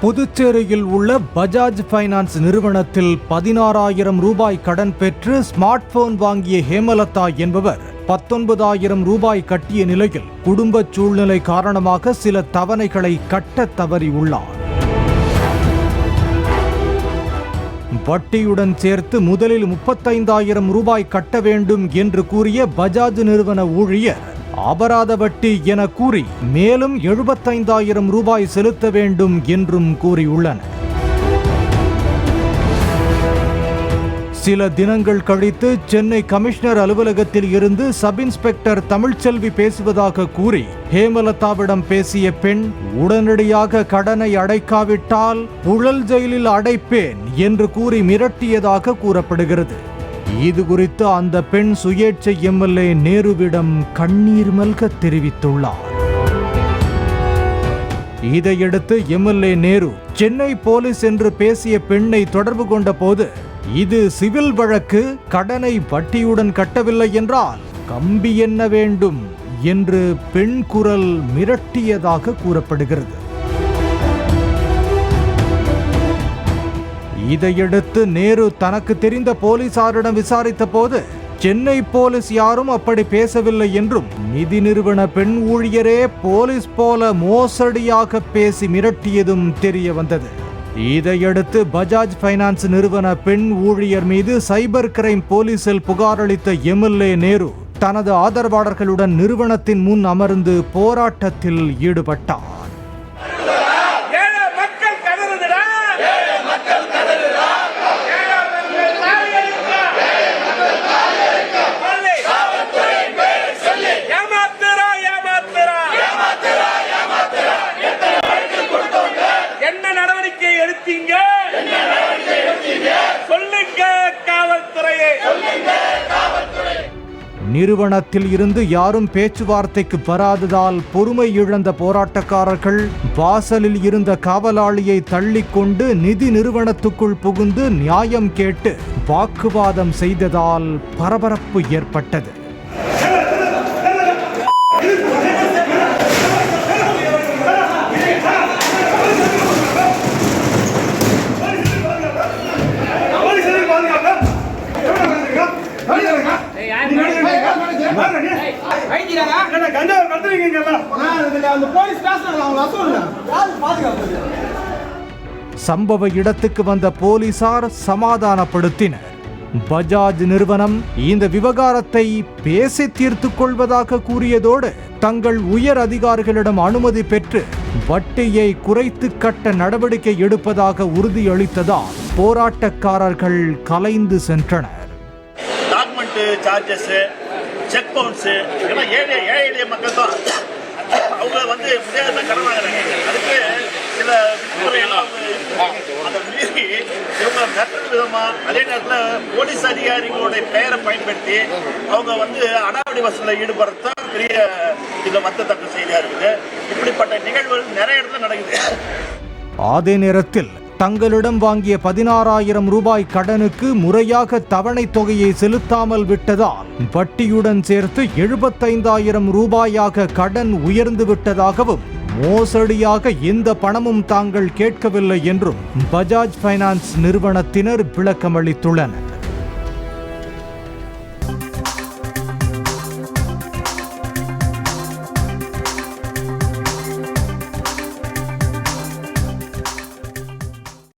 புதுச்சேரியில் உள்ள பஜாஜ் ஃபைனான்ஸ் நிறுவனத்தில் 16,000 ரூபாய் கடன் பெற்று ஸ்மார்ட் போன் வாங்கிய ஹேமலதா என்பவர் 19,000 ரூபாய் கட்டிய நிலையில் குடும்ப சூழ்நிலை காரணமாக சில தவணைகளை கட்ட தவறியுள்ளார். வட்டியுடன் சேர்த்து முதலில் 35,000 ரூபாய் கட்ட வேண்டும் என்று கூறிய பஜாஜ் நிறுவன ஊழியர் அபராத வட்டி என கூறி மேலும் 75,000 ரூபாய் செலுத்த வேண்டும் என்றும் கூறியுள்ளனர். சில தினங்கள் கழித்து சென்னை கமிஷனர் அலுவலகத்தில் இருந்து சப் இன்ஸ்பெக்டர் தமிழ்ச்செல்வி பேசுவதாக கூறி ஹேமலதாவிடம் பேசிய பெண் உடனடியாக கடனை அடைக்காவிட்டால் புழல் ஜெயிலில் அடைப்பேன் என்று கூறி மிரட்டியதாக கூறப்படுகிறது. இது குறித்து அந்த பெண் சுயேட்சை எம்எல்ஏ நேருவிடம் கண்ணீர் மல்க தெரிவித்துள்ளார். இதையடுத்து எம்எல்ஏ நேரு சென்னை போலீஸ் என்று பேசிய பெண்ணை தொடர்பு கொண்ட போது இது சிவில் வழக்கு, கடனை வட்டியுடன் கட்டவில்லை என்றால் கம்பி எண்ண வேண்டும் என்று பெண் குரல் மிரட்டியதாக கூறப்படுகிறது. இதையடுத்து நேரு தனக்கு தெரிந்த போலீசாரிடம் விசாரித்த போது சென்னை போலீஸ் யாரும் அப்படி பேசவில்லை என்றும் நிதி நிறுவன பெண் ஊழியரே போலீஸ் போல மோசடியாக பேசி மிரட்டியதும் தெரிய வந்தது. இதையடுத்து பஜாஜ் ஃபைனான்ஸ் நிறுவன பெண் ஊழியர் மீது சைபர் கிரைம் போலீசில் புகார் அளித்த எம்எல்ஏ நேரு தனது ஆதரவாளர்களுடன் நிறுவனத்தின் முன் அமர்ந்து போராட்டத்தில் ஈடுபட்டார். நிறுவனத்தில் இருந்து யாரும் பேச்சுவார்த்தைக்கு வராததால் பொறுமை இழந்த போராட்டக்காரர்கள் வாசலில் இருந்த காவலாளியை தள்ளிக்கொண்டு நிதி நிறுவனத்துக்குள் புகுந்து நியாயம் கேட்டு வாக்குவாதம் செய்ததால் பரபரப்பு ஏற்பட்டது. சம்பவ இடத்துக்கு வந்த போலீசார் சமாதானப்படுத்தினர். பஜாஜ் நிறுவனம் இந்த விவகாரத்தை பேசி தீர்த்துக் கொள்வதாக கூறியதோடு தங்கள் உயர் அதிகாரிகளிடம் அனுமதி பெற்று வட்டியை குறைத்து கட்ட நடவடிக்கை எடுப்பதாக உறுதியளித்ததால் போராட்டக்காரர்கள் கலைந்து சென்றனர். செக் பவுன்ஸ் ஏழை எளிய மக்கள் தான் அவங்க முடியாத கடன் வாங்குறாங்க. அதுக்கு சில விதிமுறையெல்லாம் அதை மீறி இவங்க மெத்தட் விதமா அதே நேரத்தில் போலீஸ் அதிகாரிகளுடைய பெயரை பயன்படுத்தி அவங்க அடாவடி வசூலில் ஈடுபடுறதுதான் பெரிய இதில் வருத்தத்தக்க செய்தியா இருக்குது. இப்படிப்பட்ட நிகழ்வுகள் நிறைய இடத்துல நடக்குது. அதே நேரத்தில் தங்களிடம் வாங்கிய 16,000 ரூபாய் கடனுக்கு முறையாக தவணை தொகையை செலுத்தாமல் விட்டதால் வட்டியுடன் சேர்த்து 75,000 ரூபாயாக கடன் உயர்ந்து விட்டதாகவும் மோசடியாக எந்த பணமும் தாங்கள் கேட்கவில்லை என்றும் பஜாஜ் ஃபைனான்ஸ் நிறுவனத்தினர் விளக்கமளித்துள்ளனர்.